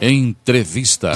Entrevista.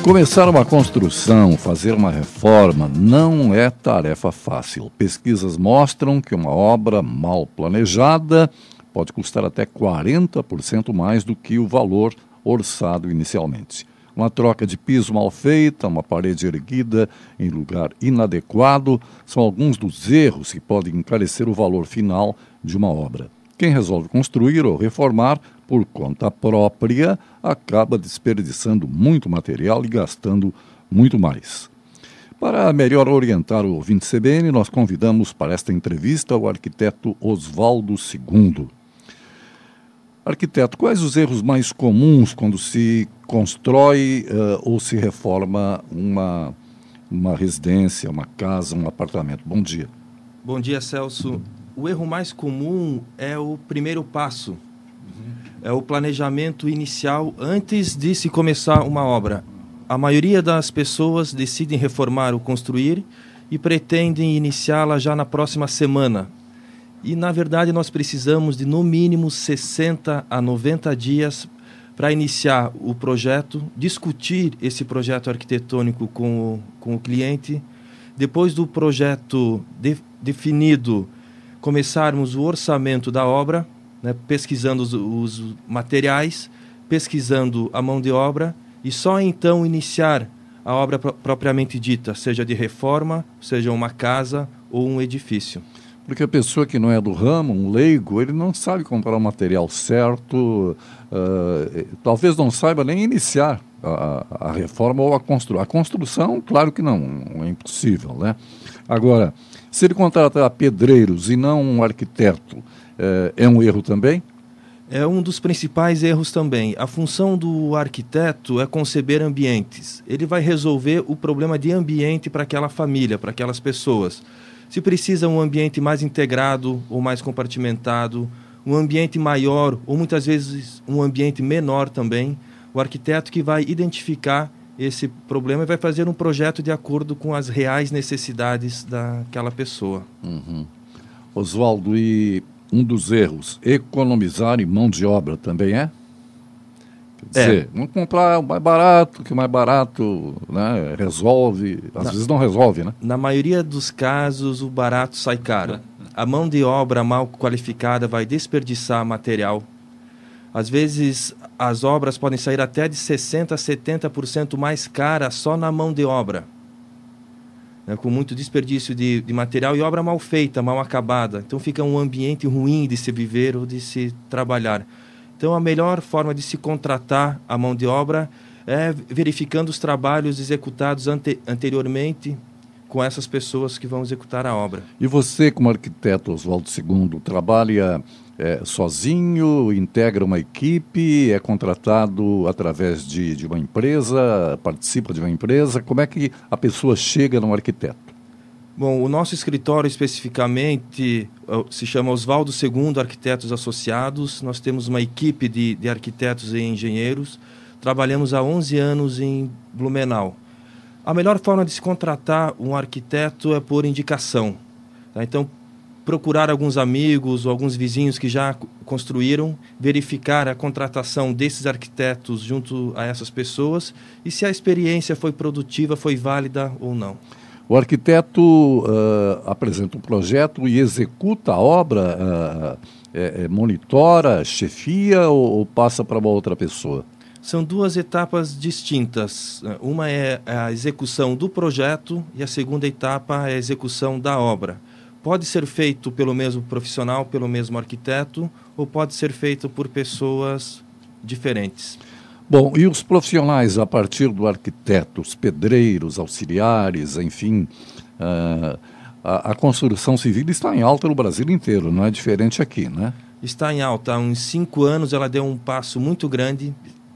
Começar uma construção, fazer uma reforma, não é tarefa fácil. Pesquisas mostram que uma obra mal planejada pode custar até 40% mais do que o valor orçado inicialmente. Uma troca de piso mal feita, uma parede erguida em lugar inadequado, são alguns dos erros que podem encarecer o valor final de uma obra. Quem resolve construir ou reformar por conta própria acaba desperdiçando muito material e gastando muito mais. Para melhor orientar o ouvinte CBN, nós convidamos para esta entrevista o arquiteto Oswaldo II. Arquiteto, quais os erros mais comuns quando se constrói ou se reforma uma residência, uma casa, um apartamento? Bom dia. Bom dia, Celso. O erro mais comum é o primeiro passo. É o planejamento inicial antes de se começar uma obra. A maioria das pessoas decidem reformar ou construir e pretendem iniciá-la já na próxima semana. E, na verdade, nós precisamos de, no mínimo, 60 a 90 dias para iniciar o projeto, discutir esse projeto arquitetônico com o cliente. Depois do projeto definido, começarmos o orçamento da obra, né, pesquisando os materiais, pesquisando a mão de obra e só então iniciar a obra propriamente dita, seja de reforma, seja uma casa ou um edifício. Porque a pessoa que não é do ramo, um leigo, ele não sabe comprar o material certo, talvez não saiba nem iniciar a reforma ou a construção. A construção, claro que não é impossível, né? Agora, se ele contratar pedreiros e não um arquiteto, é um erro também? É um dos principais erros também. A função do arquiteto é conceber ambientes. Ele vai resolver o problema de ambiente para aquela família, para aquelas pessoas. Se precisa um ambiente mais integrado ou mais compartimentado, um ambiente maior ou muitas vezes um ambiente menor também, o arquiteto que vai identificar esse problema e vai fazer um projeto de acordo com as reais necessidades daquela pessoa. Oswaldo, e um dos erros, economizar em mão de obra também é? Quer dizer, vamos comprar o mais barato, que o mais barato, né, resolve, às vezes não resolve, né? Na maioria dos casos, o barato sai caro. A mão de obra mal qualificada vai desperdiçar material. Às vezes, as obras podem sair até de 60% a 70% mais caras só na mão de obra, né, com muito desperdício de material e obra mal feita, mal acabada. Então, fica um ambiente ruim de se viver ou de se trabalhar. Então, a melhor forma de se contratar a mão de obra é verificando os trabalhos executados anteriormente com essas pessoas que vão executar a obra. E você, como arquiteto Oswaldo II, trabalha sozinho, integra uma equipe, é contratado através de uma empresa, participa de uma empresa? Como é que a pessoa chega num arquiteto? Bom, o nosso escritório especificamente se chama Oswaldo II Arquitetos Associados. Nós temos uma equipe de arquitetos e engenheiros. Trabalhamos há 11 anos em Blumenau. A melhor forma de se contratar um arquiteto é por indicação. Tá? Então, procurar alguns amigos ou alguns vizinhos que já construíram, verificar a contratação desses arquitetos junto a essas pessoas e se a experiência foi produtiva, foi válida ou não. O arquiteto apresenta um projeto e executa a obra, monitora, chefia ou passa para uma outra pessoa? São duas etapas distintas. Uma é a execução do projeto e a segunda etapa é a execução da obra. Pode ser feito pelo mesmo profissional, pelo mesmo arquiteto, ou pode ser feito por pessoas diferentes. Bom, e os profissionais a partir do arquiteto, os pedreiros, auxiliares, enfim, a construção civil está em alta no Brasil inteiro, não é diferente aqui, né? Está em alta. Há uns 5 anos ela deu um passo muito grande.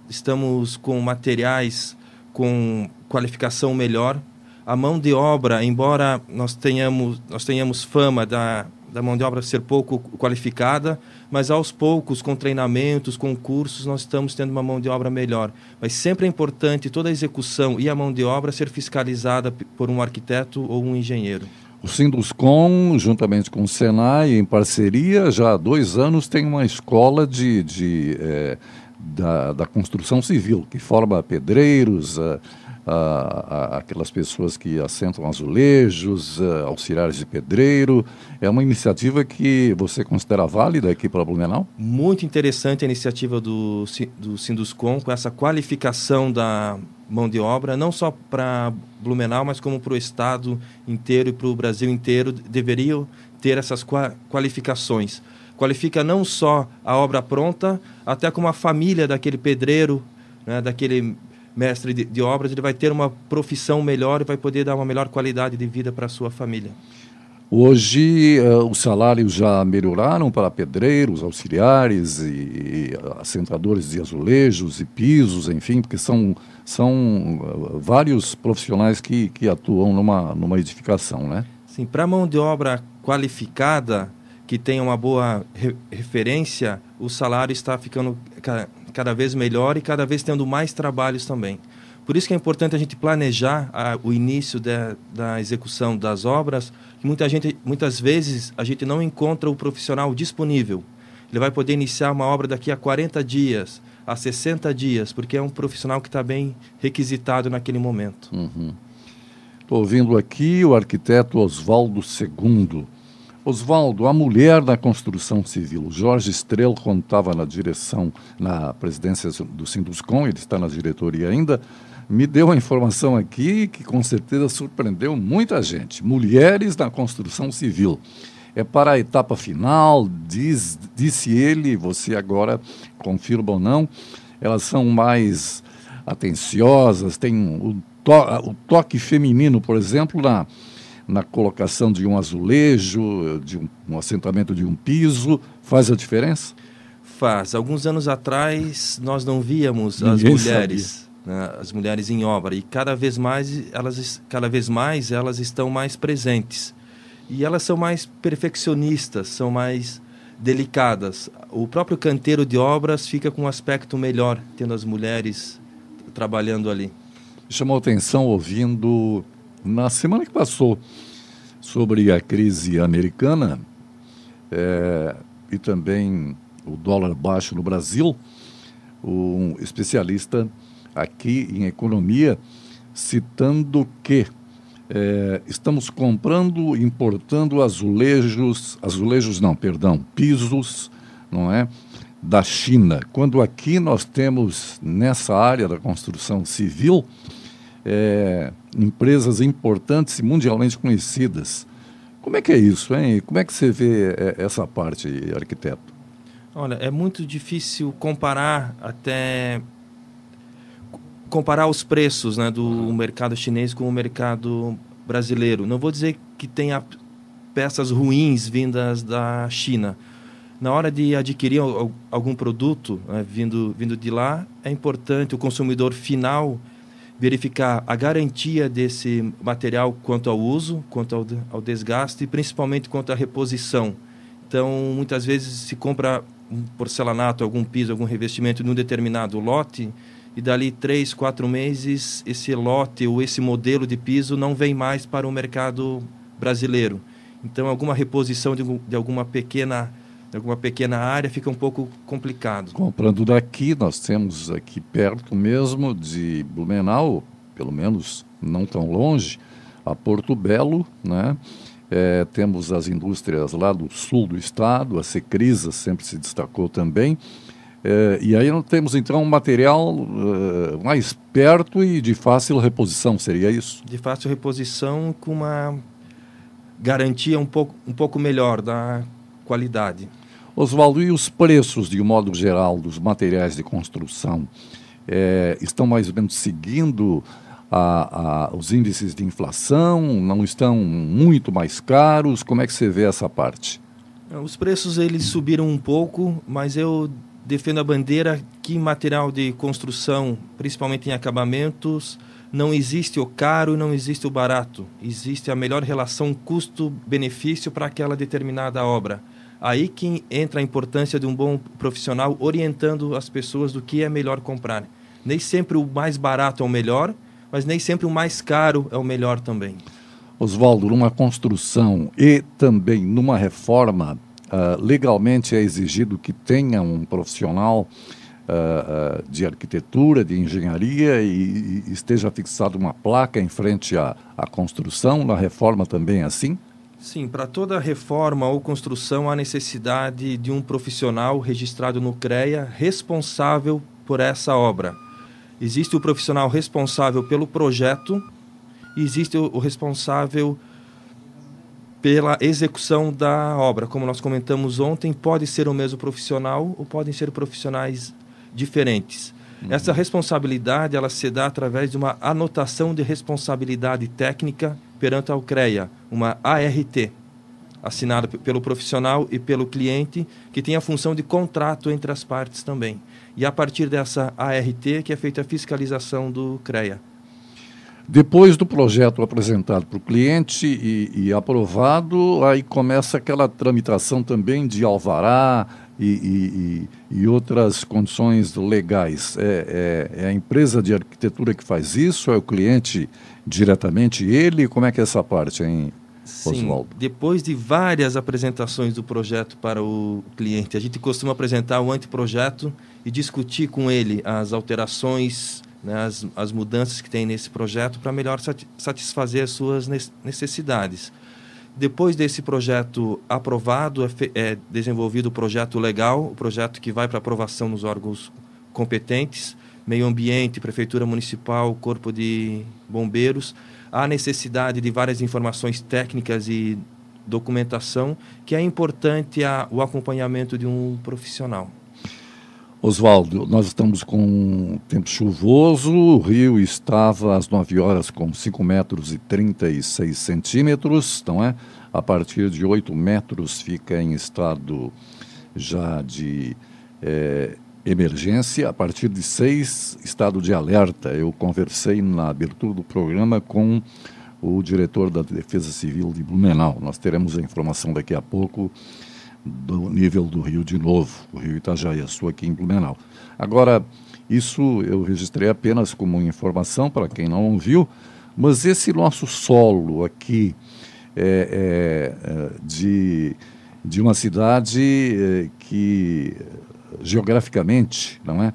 Estamos com materiais com qualificação melhor. A mão de obra, embora nós tenhamos fama da mão de obra ser pouco qualificada, mas aos poucos, com treinamentos, com cursos, nós estamos tendo uma mão de obra melhor. Mas sempre é importante toda a execução e a mão de obra ser fiscalizada por um arquiteto ou um engenheiro. O Sinduscom, juntamente com o Senai, em parceria, já há 2 anos, tem uma escola da construção civil, que forma pedreiros, aquelas pessoas que assentam azulejos, auxiliares de pedreiro. É uma iniciativa que você considera válida aqui para Blumenau? Muito interessante a iniciativa do Sinduscon, com essa qualificação da mão de obra, não só para Blumenau, mas como para o estado inteiro e para o Brasil inteiro, deveriam ter essas qualificações. Qualifica não só a obra pronta, até como a família daquele pedreiro, né, daquele mestre de obras, ele vai ter uma profissão melhor e vai poder dar uma melhor qualidade de vida para a sua família. Hoje, os salários já melhoraram para pedreiros, auxiliares e assentadores de azulejos e pisos, enfim, porque são vários profissionais que atuam numa edificação, né? Sim, para mão de obra qualificada, que tenha uma boa referência, o salário está ficando cada vez melhor e cada vez tendo mais trabalhos também. Por isso que é importante a gente planejar o início da execução das obras. Muitas vezes a gente não encontra o profissional disponível. Ele vai poder iniciar uma obra daqui a 40 dias, a 60 dias, porque é um profissional que está bem requisitado naquele momento. Estou ouvindo aqui o arquiteto Oswaldo II. Oswaldo, a mulher da construção civil, Jorge Estrela, quando estava na presidência do Sinduscon, ele está na diretoria ainda, me deu a informação aqui que com certeza surpreendeu muita gente. Mulheres na construção civil. É para a etapa final, disse ele, você agora confirma ou não, elas são mais atenciosas, têm o toque feminino, por exemplo, na colocação de um azulejo, de um assentamento de um piso, faz a diferença? Faz. Alguns anos atrás, nós não víamos as mulheres, né, as mulheres em obra, e cada vez mais elas estão mais presentes. E elas são mais perfeccionistas, são mais delicadas. O próprio canteiro de obras fica com um aspecto melhor, tendo as mulheres trabalhando ali. Me chamou a atenção ouvindo, na semana que passou, sobre a crise americana e também o dólar baixo no Brasil, um especialista aqui em economia citando que estamos comprando, importando pisos, não é, da China, quando aqui nós temos, nessa área da construção civil, empresas importantes e mundialmente conhecidas. Como é que é isso, hein? Como é que você vê essa parte, arquiteto? Olha, é muito difícil comparar os preços, né, do mercado chinês com o mercado brasileiro. Não vou dizer que tenha peças ruins vindas da China. Na hora de adquirir algum produto, né, vindo de lá, é importante o consumidor final verificar a garantia desse material quanto ao uso, quanto ao desgaste e principalmente quanto à reposição. Então, muitas vezes se compra um porcelanato, algum piso, algum revestimento num determinado lote e dali 3, 4 meses esse lote ou esse modelo de piso não vem mais para o mercado brasileiro. Então, alguma reposição de alguma pequena área fica um pouco complicado. Comprando daqui, nós temos aqui perto mesmo de Blumenau, pelo menos não tão longe, a Porto Belo, né? Temos as indústrias lá do sul do estado, a Secrisa sempre se destacou também, e aí nós temos então um material mais perto e de fácil reposição, seria isso? De fácil reposição com uma garantia um pouco melhor da qualidade. Oswaldo, e os preços, de um modo geral, dos materiais de construção estão mais ou menos seguindo os índices de inflação? Não estão muito mais caros? Como é que você vê essa parte? Os preços eles subiram um pouco, mas eu defendo a bandeira que material de construção, principalmente em acabamentos, não existe o caro e não existe o barato. Existe a melhor relação custo-benefício para aquela determinada obra. Aí que entra a importância de um bom profissional orientando as pessoas do que é melhor comprar. Nem sempre o mais barato é o melhor, mas nem sempre o mais caro é o melhor também. Oswaldo, numa construção e também numa reforma, legalmente é exigido que tenha um profissional de arquitetura, de engenharia e esteja fixada uma placa em frente à construção, na reforma também é assim? Sim, para toda reforma ou construção há necessidade de um profissional registrado no CREA responsável por essa obra. Existe o profissional responsável pelo projeto e existe o responsável pela execução da obra. Como nós comentamos ontem, pode ser o mesmo profissional ou podem ser profissionais diferentes. Essa responsabilidade ela se dá através de uma anotação de responsabilidade técnica perante ao CREA, uma ART, assinada pelo profissional e pelo cliente, que tem a função de contrato entre as partes também. E a partir dessa ART que é feita a fiscalização do CREA. Depois do projeto apresentado para o cliente e aprovado, aí começa aquela tramitação também de alvará e outras condições legais. É a empresa de arquitetura que faz isso? É o cliente diretamente ele? Como é que é essa parte, hein, Oswaldo? Sim, depois de várias apresentações do projeto para o cliente, a gente costuma apresentar o anteprojeto e discutir com ele as alterações, né, as mudanças que tem nesse projeto para melhor satisfazer as suas necessidades. Depois desse projeto aprovado, é desenvolvido o projeto legal, o projeto que vai para aprovação nos órgãos competentes, meio ambiente, prefeitura municipal, corpo de bombeiros. Há necessidade de várias informações técnicas e documentação, que é importante o acompanhamento de um profissional. Oswaldo, nós estamos com um tempo chuvoso, o rio estava às 9 horas com 5 metros e 36 centímetros, não é? A partir de 8 metros fica em estado já de emergência, a partir de 6, estado de alerta. Eu conversei na abertura do programa com o diretor da Defesa Civil de Blumenau. Nós teremos a informação daqui a pouco do nível do rio de novo, o rio Itajaí, sua aqui em Blumenau. Agora, isso eu registrei apenas como informação para quem não ouviu, mas esse nosso solo aqui de uma cidade que geograficamente, não é?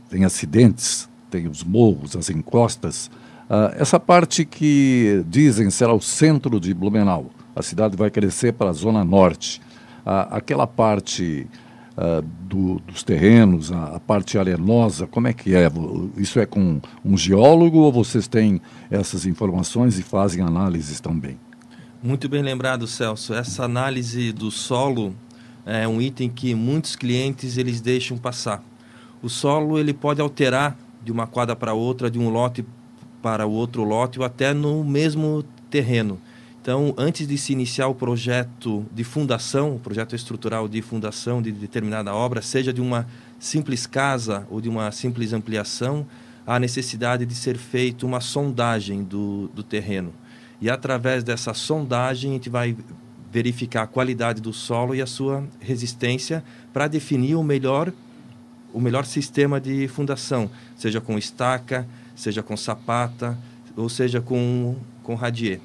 Tem acidentes, tem os morros, as encostas, essa parte que dizem será o centro de Blumenau. A cidade vai crescer para a zona norte. Aquela parte dos terrenos, a parte arenosa, como é que é? Isso é com um geólogo ou vocês têm essas informações e fazem análises também? Muito bem lembrado, Celso. Essa análise do solo é um item que muitos clientes eles deixam passar. O solo ele pode alterar de uma quadra para outra, de um lote para o outro lote ou até no mesmo terreno. Então, antes de se iniciar o projeto de fundação, o projeto estrutural de fundação de determinada obra, seja de uma simples casa ou de uma simples ampliação, há necessidade de ser feita uma sondagem do terreno. E através dessa sondagem, a gente vai verificar a qualidade do solo e a sua resistência para definir o melhor sistema de fundação, seja com estaca, seja com sapata, ou seja com radier.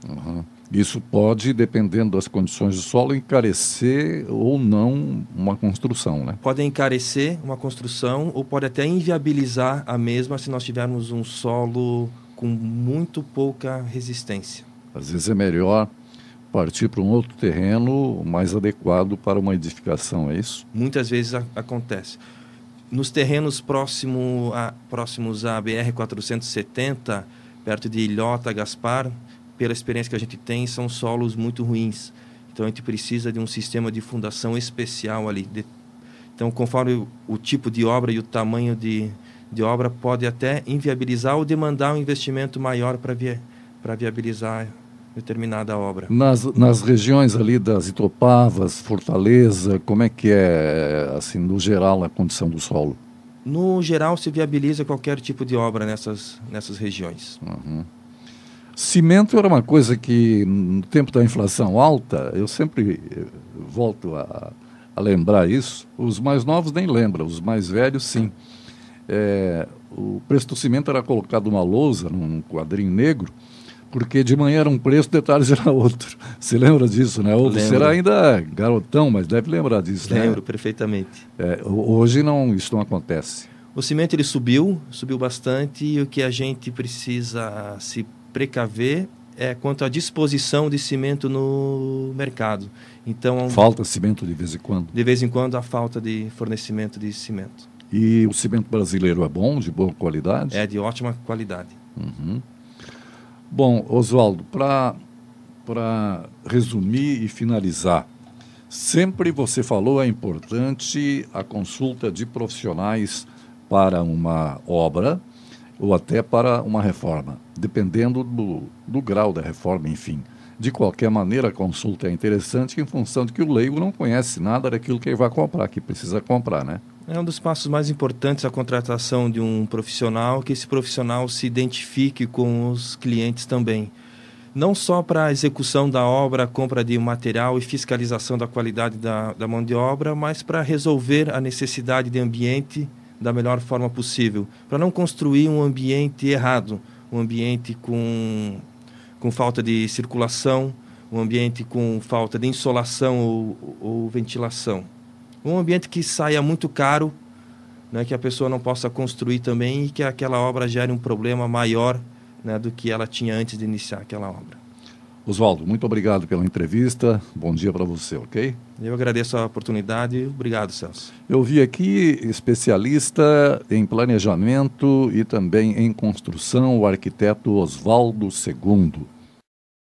Uhum. Isso pode, dependendo das condições do solo, encarecer ou não uma construção, né? Pode encarecer uma construção ou pode até inviabilizar a mesma se nós tivermos um solo com muito pouca resistência. Às vezes é melhor partir para um outro terreno mais adequado para uma edificação, é isso? Muitas vezes acontece. Nos terrenos próximos à BR-470, perto de Ilhota, Gaspar, pela experiência que a gente tem, são solos muito ruins. Então, a gente precisa de um sistema de fundação especial ali. Então, conforme o tipo de obra e o tamanho de obra, pode até inviabilizar ou demandar um investimento maior para viabilizar determinada obra. Nas regiões ali das Itopavas, Fortaleza, como é que é, assim, no geral, a condição do solo? No geral, se viabiliza qualquer tipo de obra nessas regiões. Uhum. Cimento era uma coisa que, no tempo da inflação alta, eu sempre volto a lembrar isso. Os mais novos nem lembram, os mais velhos, sim. O preço do cimento era colocado uma lousa, num quadrinho negro, Porque de manhã era um preço, detalhes era outro. Você lembra disso, né? Ou você era ainda garotão, mas deve lembrar disso, né? Lembro perfeitamente. Hoje isso não acontece. O cimento ele subiu bastante, e o que a gente precisa se precaver é quanto à disposição de cimento no mercado. Então, falta cimento de vez em quando? De vez em quando há falta de fornecimento de cimento. E o cimento brasileiro é bom, de boa qualidade? É de ótima qualidade. Uhum. Bom, Oswaldo, para resumir e finalizar, sempre você falou é importante a consulta de profissionais para uma obra ou até para uma reforma, dependendo do grau da reforma, enfim. De qualquer maneira, a consulta é interessante em função de que o leigo não conhece nada daquilo que ele vai comprar, que precisa comprar, né? É um dos passos mais importantes a contratação de um profissional, que esse profissional se identifique com os clientes também. Não só para a execução da obra, compra de material e fiscalização da qualidade da mão de obra, mas para resolver a necessidade de ambiente da melhor forma possível, para não construir um ambiente errado, um ambiente com falta de circulação, um ambiente com falta de insolação ou ventilação. Um ambiente que saia muito caro, né, que a pessoa não possa construir também e que aquela obra gere um problema maior, né, do que ela tinha antes de iniciar aquela obra. Oswaldo, muito obrigado pela entrevista. Bom dia para você, ok? Eu agradeço a oportunidade. Obrigado, Celso. Eu vi aqui especialista em planejamento e também em construção, o arquiteto Oswaldo II.